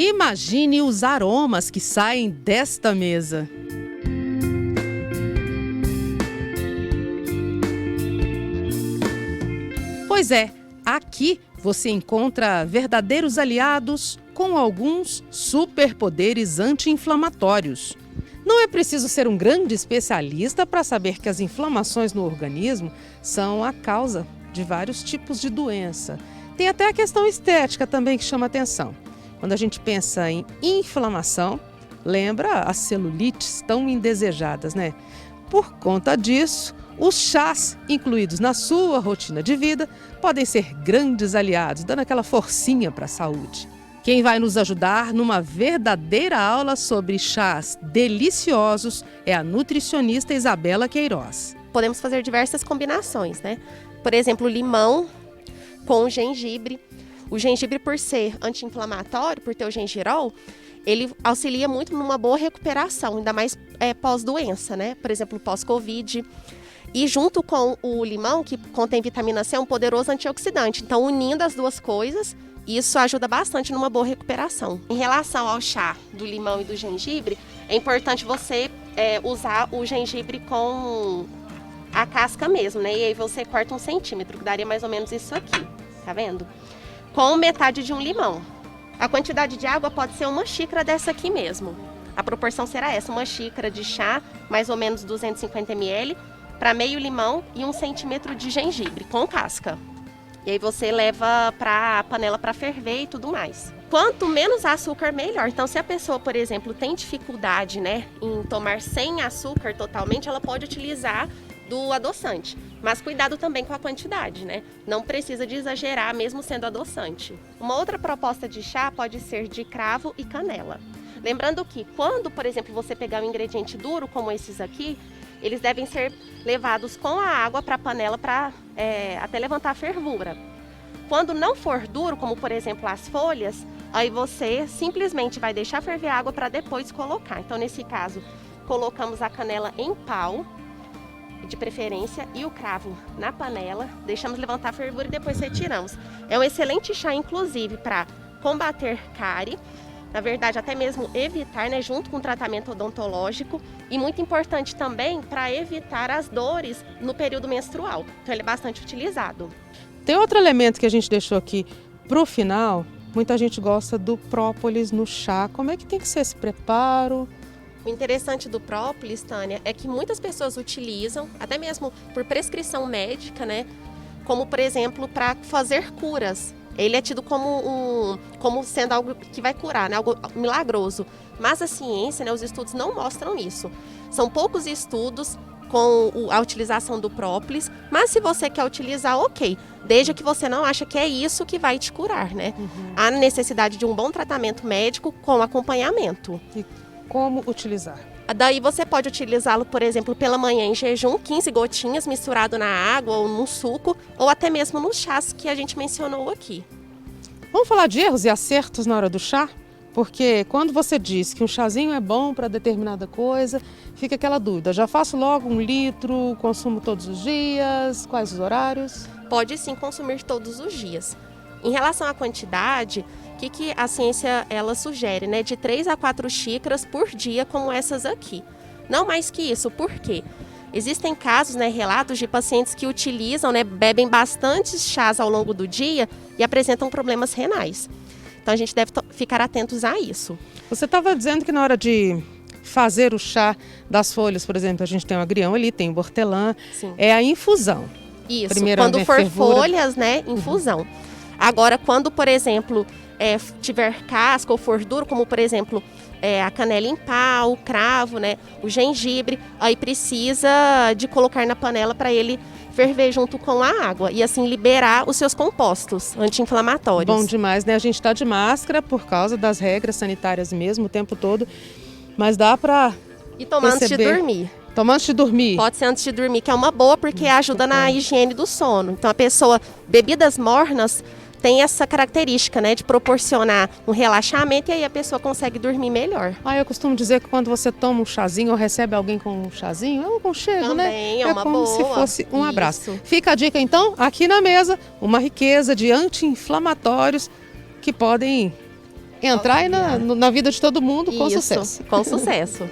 Imagine os aromas que saem desta mesa. Pois é, aqui você encontra verdadeiros aliados com alguns superpoderes anti-inflamatórios. Não é preciso ser um grande especialista para saber que as inflamações no organismo são a causa de vários tipos de doença. Tem até a questão estética também que chama atenção. Quando a gente pensa em inflamação, lembra as celulites tão indesejadas, né? Por conta disso, os chás incluídos na sua rotina de vida podem ser grandes aliados, dando aquela forcinha para a saúde. Quem vai nos ajudar numa verdadeira aula sobre chás deliciosos é a nutricionista Isabela Queiroz. Podemos fazer diversas combinações, né? Por exemplo, limão com gengibre. O gengibre, por ser anti-inflamatório, por ter o gengirol, ele auxilia muito numa boa recuperação, ainda mais pós-doença, né? Por exemplo, pós-Covid. E junto com o limão, que contém vitamina C, é um poderoso antioxidante. Então, unindo as duas coisas, isso ajuda bastante numa boa recuperação. Em relação ao chá do limão e do gengibre, é importante você usar o gengibre com a casca mesmo, né? E aí você corta 1 centímetro, que daria mais ou menos isso aqui, tá vendo? Com metade de um limão. A quantidade de água pode ser 1 xícara dessa aqui mesmo. A proporção será essa, 1 xícara de chá, mais ou menos 250 ml, para meio limão e 1 centímetro de gengibre, com casca. E aí você leva para a panela para ferver e tudo mais. Quanto menos açúcar, melhor. Então, se a pessoa, por exemplo, tem dificuldade, né, em tomar sem açúcar totalmente, ela pode utilizar do adoçante. Mas cuidado também com a quantidade, né? Não precisa de exagerar, mesmo sendo adoçante. Uma outra proposta de chá pode ser de cravo e canela. Lembrando que quando, por exemplo, você pegar um ingrediente duro, como esses aqui, eles devem ser levados com a água para a panela para até levantar a fervura. Quando não for duro, como por exemplo as folhas, aí você simplesmente vai deixar ferver a água para depois colocar. Então, nesse caso, colocamos a canela em pau, de preferência, e o cravo na panela, deixamos levantar a fervura e depois retiramos. É um excelente chá, inclusive, para combater cárie. Na verdade, até mesmo evitar, né, junto com o tratamento odontológico, e muito importante também para evitar as dores no período menstrual. Então ele é bastante utilizado. Tem outro elemento que a gente deixou aqui para o final. Muita gente gosta do própolis no chá. Como é que tem que ser esse preparo? O interessante do própolis, Tânia, é que muitas pessoas utilizam, até mesmo por prescrição médica, né, como por exemplo para fazer curas. Ele é tido como sendo algo que vai curar, né? Algo milagroso. Mas a ciência, né, os estudos não mostram isso. São poucos estudos com a utilização do própolis, mas se você quer utilizar, ok. Desde que você não acha que é isso que vai te curar, né? Uhum. Há necessidade de um bom tratamento médico com acompanhamento. E como utilizar? Daí você pode utilizá-lo, por exemplo, pela manhã em jejum, 15 gotinhas misturado na água ou no suco, ou até mesmo nos chás que a gente mencionou aqui. Vamos falar de erros e acertos na hora do chá? Porque quando você diz que um chazinho é bom para determinada coisa, fica aquela dúvida. Já faço logo 1 litro, consumo todos os dias, quais os horários? Pode sim consumir todos os dias. Em relação à quantidade, o que a ciência ela sugere, né? De 3 a 4 xícaras por dia, como essas aqui. Não mais que isso, por quê? Existem casos, né, relatos de pacientes que utilizam, né, bebem bastante chás ao longo do dia e apresentam problemas renais. Então a gente deve ficar atentos a isso. Você estava dizendo que na hora de fazer o chá das folhas, por exemplo, a gente tem o agrião ali, tem o hortelã, Sim. É a infusão. Isso, Primeiro quando for fervura. folhas, né, infusão. Agora, quando, por exemplo, tiver casca ou for duro, como por exemplo a canela em pau, o cravo, né, o gengibre, aí precisa de colocar na panela para ele ferver junto com a água e assim liberar os seus compostos anti-inflamatórios. Bom demais, né? A gente está de máscara por causa das regras sanitárias mesmo o tempo todo, mas dá para E tomar antes de dormir. Tomar antes de dormir? Pode ser antes de dormir, que é uma boa porque ajuda na higiene do sono. Então a pessoa, bebidas mornas, tem essa característica, né, de proporcionar um relaxamento e aí a pessoa consegue dormir melhor. Eu costumo dizer que quando você toma um chazinho ou recebe alguém com um chazinho, é um aconchego, né? Também é uma como boa. se fosse um abraço. Isso. Fica a dica então, aqui na mesa, uma riqueza de anti-inflamatórios que podem entrar aí na vida de todo mundo com Isso, sucesso. com sucesso.